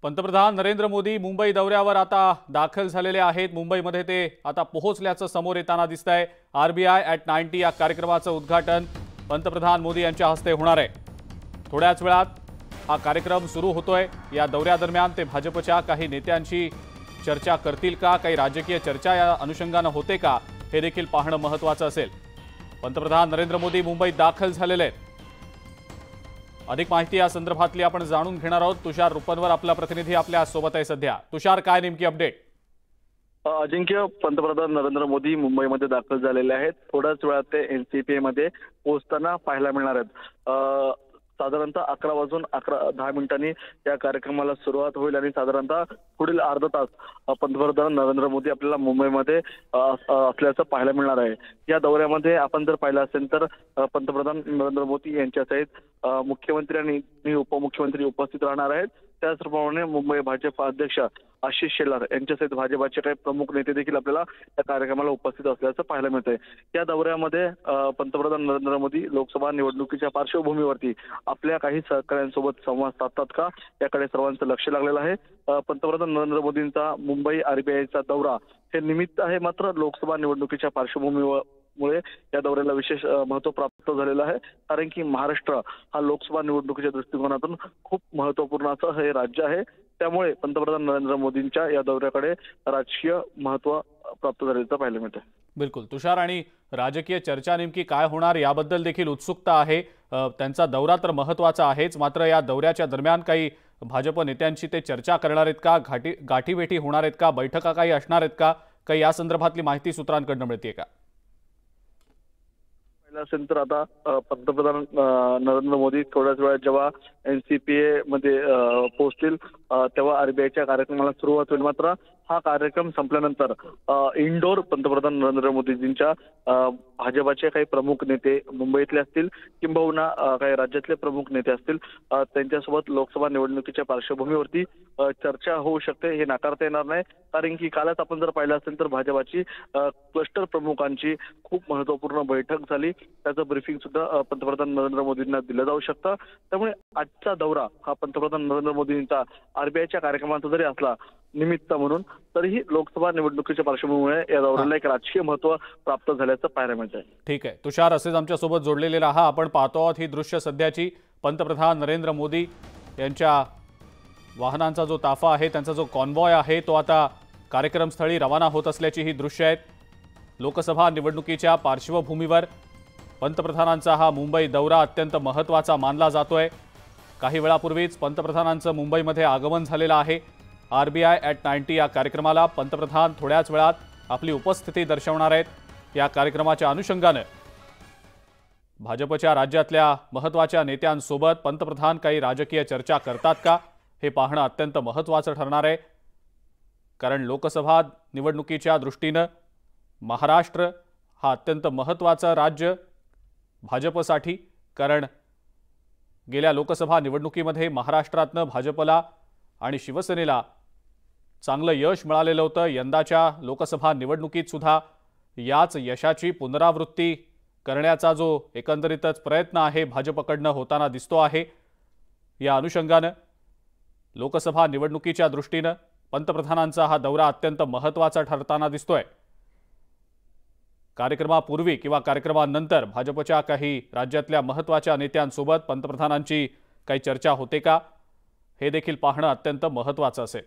पंतप्रधान नरेंद्र मोदी मुंबई दौऱ्यावर आता दाखल झालेले आहेत। मुंबईमध्ये ते आता पोहोचल्याचं समोर येताना दिसतंय। आरबीआय ॲट 90 या कार्यक्रमाचं उद्घाटन पंतप्रधान मोदी यांच्या हस्ते होणार आहे। थोड्याच वेळात हा कार्यक्रम सुरू होतोय। या दौऱ्यादरम्यान ते भाजपच्या काही नेत्यांशी चर्चा करतील का, काही राजकीय चर्चा या अनुषंगाने होते का, हे देखील पाहणं महत्त्वाचं असेल। पंतप्रधान नरेंद्र मोदी मुंबईत दाखल झालेले आहेत। अधिक माहिती या संदर्भातली आपण जाणून घेणार आहोत। तुषार रुपनवर आपला प्रतिनिधी आपल्या सोबत आहे सध्या। तुषार, काय नेमकी अपडेट? अजिंक्य, पंतप्रधान नरेंद्र मोदी मुंबईमध्ये दाखल झालेले आहेत। थोड्याच वेळात ते एनसीपीए मध्ये पोहोचताना पाहायला मिळणार आहेत। साधारणतः 11:10 या कार्यक्रमाला सुरुवात होईल आणि साधारणतः पुढील अर्धा तास पंतप्रधान नरेंद्र मोदी आपल्याला मुंबईमध्ये असल्याचं पाहायला मिळणार आहे। या दौऱ्यामध्ये आपण जर पाहिलं असेल तर पंतप्रधान नरेंद्र मोदी यांच्यासहित मुख्यमंत्री आणि उपमुख्यमंत्री उपस्थित राहणार आहेत। त्याचप्रमाणे मुंबई भाजप अध्यक्ष आशिष शेलार यांच्यासहित भाजपचे काही प्रमुख नेते देखील आपल्याला या कार्यक्रमाला उपस्थित असल्याचं पाहायला मिळतंय। या दौऱ्यामध्ये पंतप्रधान नरेंद्र मोदी लोकसभा निवडणुकीच्या पार्श्वभूमीवरती आपल्या काही सहकाऱ्यांसोबत संवाद साधतात का, याकडे सर्वांचं लक्ष लागलेलं आहे। पंतप्रधान नरेंद्र मोदींचा मुंबई आरबीआयचा दौरा हे निमित्त आहे, मात्र लोकसभा निवडणुकीच्या पार्श्वभूमीमुळे या दौऱ्याला विशेष महत्त्व प्राप्त झालेलं आहे। कारण की महाराष्ट्र हा लोकसभा निवडणुकीच्या दृष्टिकोनातून खूप महत्त्वपूर्ण असं हे राज्य आहे। त्यामुळे पंतप्रधान नरेंद्र मोदींच्या या दौऱ्याकडे राजकीय महत्त्व प्राप्त झाल्याचं पाहायला मिळतं। बिलकुल तुषार, आणि राजकीय चर्चा नेमकी काय होणार याबद्दल देखील उत्सुकता आहे। त्यांचा दौरा तर महत्त्वाचा आहेच, मात्र या दौऱ्याच्या दरम्यान काही भाजप नेत्यांशी ते चर्चा करणार आहेत का, गाठीभेटी होणार आहेत का, बैठका काही असणार आहेत का, काही या संदर्भातली माहिती सूत्रांकडून मिळते का? असेल तर आता पंतप्रधान नरेंद्र मोदी थोड्याच वेळात जेव्हा एनसीपीए मध्ये पोहोचतील तेव्हा आरबीआयच्या कार्यक्रमाला सुरुवात होईल। मात्र हा कार्यक्रम संपल्यानंतर इंडोर पंतप्रधान नरेंद्र मोदींच्या भाजपचे काही प्रमुख नेते मुंबईतले असतील किंबहुना काही राज्यातले प्रमुख नेते असतील, त्यांच्यासोबत लोकसभा निवडणुकीच्या पार्श्वभूमीवरती चर्चा होऊ शकते, हे नाकारता येणार नाही। कारण की कालच आपण जर पाहिलं असेल तर भाजपची क्लस्टर प्रमुखांची खूप महत्त्वपूर्ण बैठक झाली, त्याचं ब्रीफिंग सुद्धा पंतप्रधान नरेंद्र मोदींना दिलं जाऊ शकतं। त्यामुळे आजचा दौरा हा पंतप्रधान नरेंद्र मोदींचा आरबीआयच्या कार्यक्रमाचा जरी असला निमित्त म्हणून, तरीही लोकसभा निवडणुकीच्या पार्श्वभूमीमुळे या दौऱ्याला एक राजकीय महत्त्व प्राप्त झाल्याचं पाहायला मिळत आहे। ठीक आहे तुषार, असेच आमच्या सोबत जोडलेले राहा। आपण पाहतो आहोत ही दृश्य सध्याची। पंतप्रधान नरेंद्र मोदी यांच्या वाहनांचा जो ताफा आहे, त्यांचा जो कॉन्वॉय आहे, तो आता कार्यक्रमस्थळी रवाना होत असल्याची ही दृश्य आहेत। लोकसभा निवडणुकीच्या पार्श्वभूमीवर पंतप्रधानांचा हा मुंबई दौरा अत्यंत महत्त्वाचा मानला जातोय। काही वेळापूर्वीच पंतप्रधानांचं मुंबईमध्ये आगमन झालेलं आहे। आरबीआय ॲट 90 या कार्यक्रमाला पंतप्रधान थोड्याच वेळात आपली उपस्थिती दर्शवणार आहेत। या कार्यक्रमाच्या अनुषंगाने भाजपच्या राज्यातल्या महत्त्वाच्या नेत्यांसोबत पंतप्रधान काही राजकीय चर्चा करतात का, हे पाहणं अत्यंत महत्त्वाचं ठरणार आहे। कारण लोकसभा निवडणुकीच्या दृष्टीनं महाराष्ट्र हा अत्यंत महत्त्वाचं राज्य भाजपसाठी, कारण गेल्या लोकसभा निवडणुकीमध्ये महाराष्ट्रातनं भाजपला आणि शिवसेनेला चांगलं यश मिळालेलं होतं। यंदाच्या लोकसभा निवडणुकीत सुद्धा याच यशाची पुनरावृत्ती करण्याचा जो एकंदरीतच प्रयत्न आहे भाजपकडनं होताना दिसतो आहे। या अनुषंगानं लोकसभा निवडणुकीच्या दृष्टीनं पंतप्रधानांचा हा दौरा अत्यंत महत्त्वाचा ठरताना दिसतोय। कार्यक्रमापूर्वी किंवा कार्यक्रमानंतर भाजपच्या काही राज्यातल्या महत्त्वाच्या नेत्यांसोबत पंतप्रधानांची काही चर्चा होते का, हे देखील पाहणं अत्यंत महत्त्वाचं असेल।